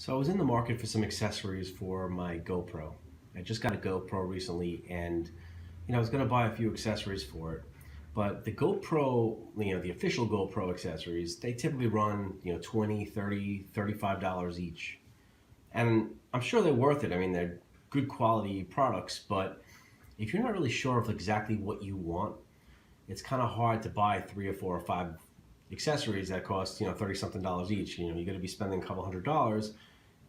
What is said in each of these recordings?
So I was in the market for some accessories for my GoPro. I just got a GoPro recently and I was going to buy a few accessories for it. But the GoPro, the official GoPro accessories, they typically run, $20, $30, $35 each. And I'm sure they're worth it. I mean, they're good quality products, but if you're not really sure of exactly what you want, it's kind of hard to buy 3 or 4 or 5 accessories that cost, 30 something dollars each. You're going to be spending a couple $100.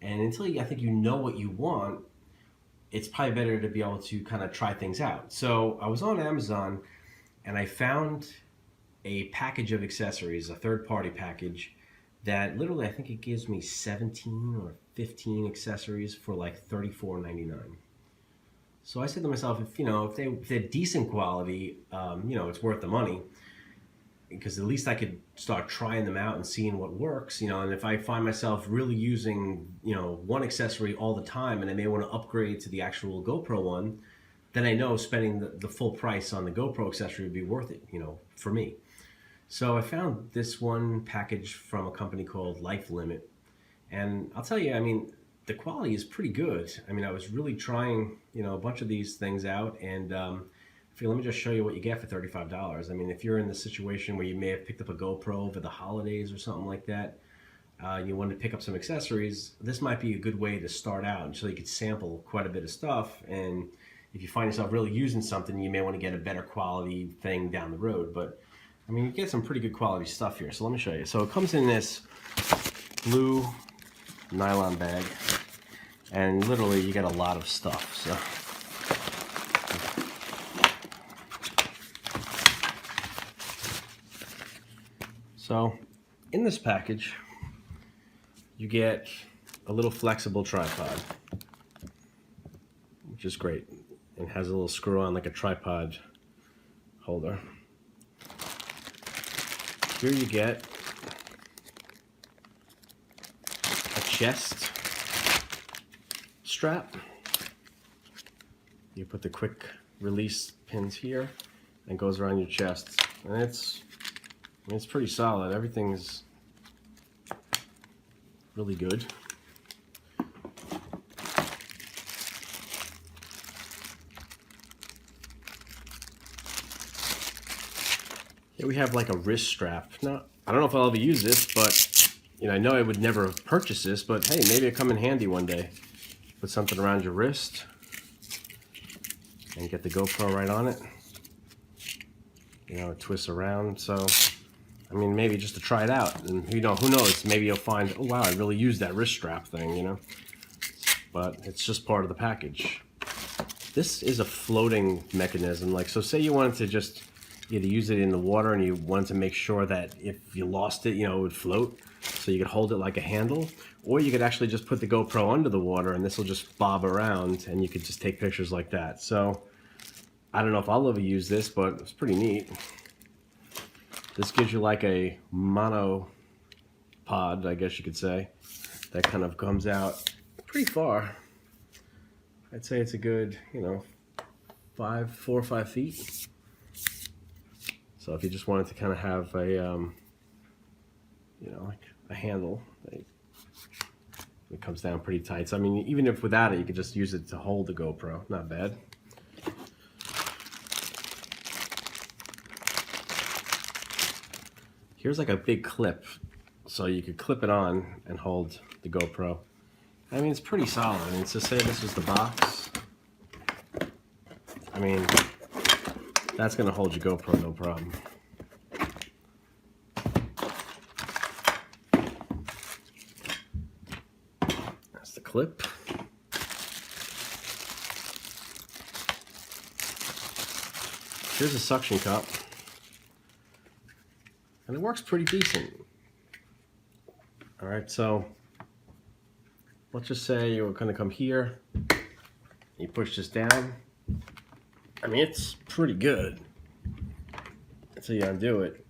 And until I think you know what you want, it's probably better to be able to kind of try things out. So I was on Amazon and I found a package of accessories, a third-party package, that literally I think it gives me 17 or 15 accessories for like $34.99. So I said to myself, if they're decent quality, it's worth the money, because at least I could start trying them out and seeing what works, and if I find myself really using, one accessory all the time and I may want to upgrade to the actual GoPro one, then I know spending the full price on the GoPro accessory would be worth it, for me. So I found this one package from a company called LifeLimit, and I'll tell you, I mean, the quality is pretty good. I mean, I was really trying, a bunch of these things out, and let me just show you what you get for $35. I mean, if you're in the situation where you may have picked up a GoPro over the holidays or something like that, you wanted to pick up some accessories, this might be a good way to start out, and so you could sample quite a bit of stuff. And if you find yourself really using something, you may want to get a better quality thing down the road. But I mean, you get some pretty good quality stuff here. So let me show you. So it comes in this blue nylon bag, and literally you get a lot of stuff. So in this package, you get a little flexible tripod, which is great, and has a little screw on like a tripod holder. Here you get a chest strap. You put the quick release pins here and goes around your chest, and it's pretty solid. Everything's really good. Here we have like a wrist strap. Now, I don't know if I'll ever use this, but I know I would never purchase this, but hey, maybe it'll come in handy one day. Put something around your wrist and get the GoPro right on it. It twists around. So I mean, maybe just to try it out, and who knows, maybe you'll find, oh wow, I really used that wrist strap thing, but it's just part of the package. This is a floating mechanism. Like, so say you wanted to just either use it in the water and you wanted to make sure that if you lost it, it would float, so you could hold it like a handle, or you could actually just put the GoPro under the water and this will just bob around and you could just take pictures like that. So I don't know if I'll ever use this, but it's pretty neat. This gives you like a monopod, I guess you could say, that kind of comes out pretty far. I'd say it's a good, 4 or 5 feet. So if you just wanted to kind of have a, like a handle, it comes down pretty tight. So I mean, even if without it, you could just use it to hold the GoPro. Not bad. Here's like a big clip, so you could clip it on and hold the GoPro. I mean, it's pretty solid. I mean, so say this was the box. I mean, that's gonna hold your GoPro, no problem. That's the clip. Here's a suction cup. And it works pretty decent. All right, so let's just say you're gonna come here, you push this down. I mean, it's pretty good. So you undo it.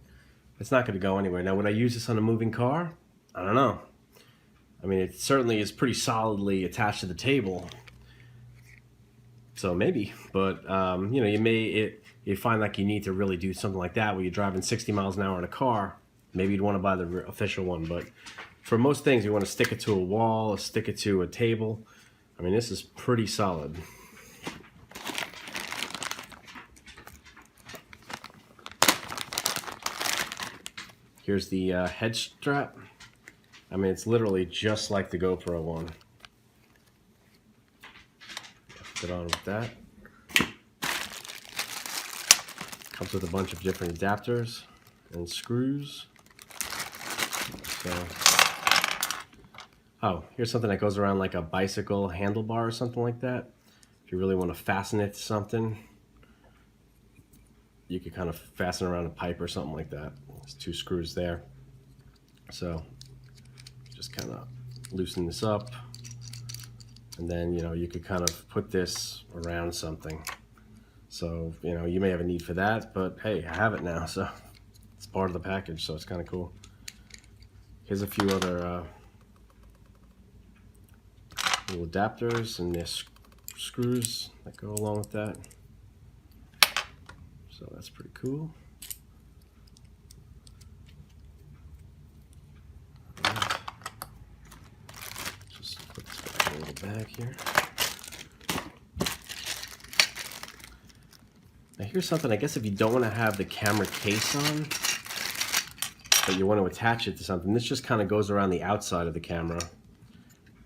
It's not gonna go anywhere. Now, would I use this on a moving car? I don't know. I mean, it certainly is pretty solidly attached to the table. So maybe, but you find like you need to really do something like that where you're driving 60 miles an hour in a car. Maybe you'd want to buy the official one, but for most things, you want to stick it to a wall or stick it to a table. I mean, this is pretty solid. Here's the head strap. I mean, it's literally just like the GoPro one. Put it on with that. Comes with a bunch of different adapters and screws. So, oh, here's something that goes around like a bicycle handlebar or something like that. If you really want to fasten it to something, you could kind of fasten around a pipe or something like that. There's 2 screws there. So just kind of loosen this up, and then you could kind of put this around something. So you may have a need for that, but hey, I have it now, so it's part of the package, so it's kind of cool. Here's a few other little adapters, and there's screws that go along with that. So that's pretty cool. Just put this back in a little bag here. Now here's something, I guess if you don't want to have the camera case on, but you want to attach it to something, this just kind of goes around the outside of the camera,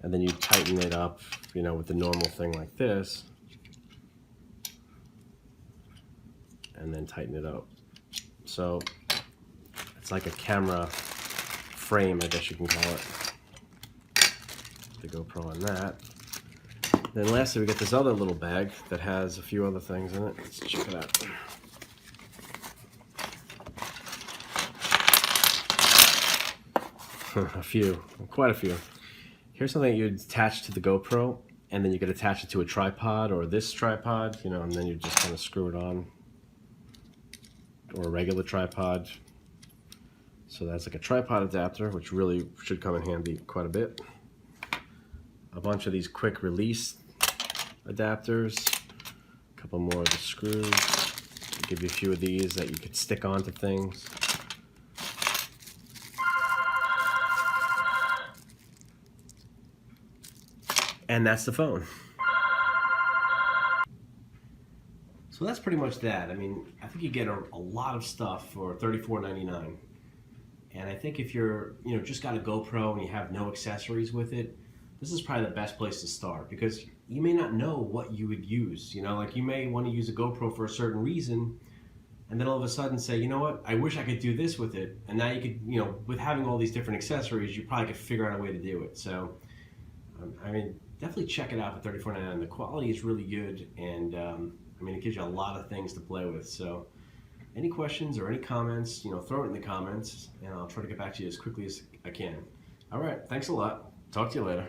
and then you tighten it up, with the normal thing like this, and then tighten it up. So it's like a camera frame, I guess you can call it. The GoPro on that. Then lastly, we got this other little bag that has a few other things in it. Let's check it out. Quite a few. Here's something that you attach to the GoPro, and then you could attach it to a tripod or this tripod, and then you just kind of screw it on, or a regular tripod. So that's like a tripod adapter, which really should come in handy quite a bit. A bunch of these quick release adapters, a couple more of the screws. I'll give you a few of these that you could stick onto things. And that's the phone. So that's pretty much that. I mean, I think you get a lot of stuff for $34.99. And I think if you're, just got a GoPro and you have no accessories with it, this is probably the best place to start, because you may not know what you would use. Like you may want to use a GoPro for a certain reason, and then all of a sudden say, you know what, I wish I could do this with it. And now you could, with having all these different accessories, you probably could figure out a way to do it. So, I mean, definitely check it out for $34.99. The quality is really good, and I mean, it gives you a lot of things to play with. So any questions or any comments, throw it in the comments, and I'll try to get back to you as quickly as I can. All right, thanks a lot. Talk to you later.